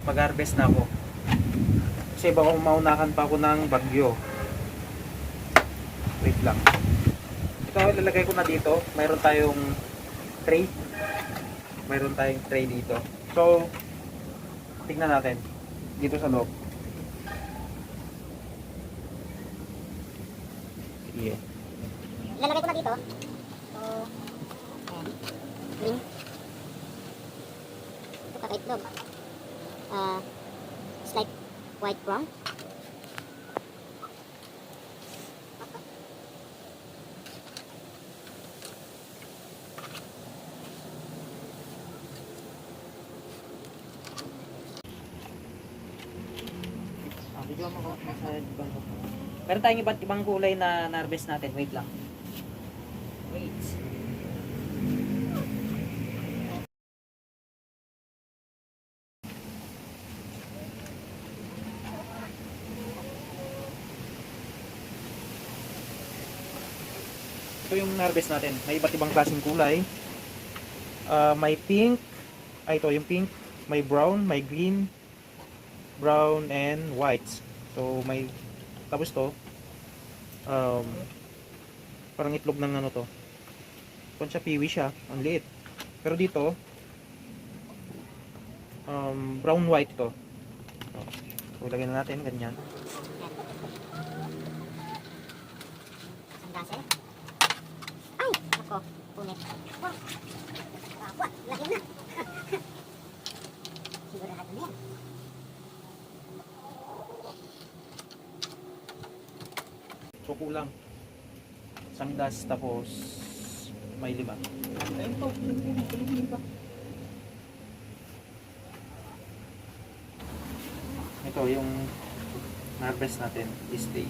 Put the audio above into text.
mag-harvest na ako. Kasi baka maunahan pa ako ng bagyo. Wait lang. Ito, ilalagay ko na dito. Mayroon tayong tray. Mayroon tayong tray dito. So, tignan natin. Dito sa loob. Sige. Ilalagay ko na dito. So, ayan. Green. Ito kaka-itlog. Slight white brown. Meron tayong iba't ibang kulay na na-harvest natin. Wait lang. Wait. Ito yung na-harvest natin. May iba't ibang klaseng kulay. May pink. Ito yung pink. May brown, may green, brown, and white. So, may tapos to parang itlog ng ano to. Kung siya piwi siya, ang liit. Pero dito brown white to. So, lagyan na natin ganyan. Isang gase. Ay! Ako, punit. Wah! Wah! Laki na! Sigurado na yan. So, kulang. Isang das, tapos may 5. Ayun po, ito yung na-harvest natin this day.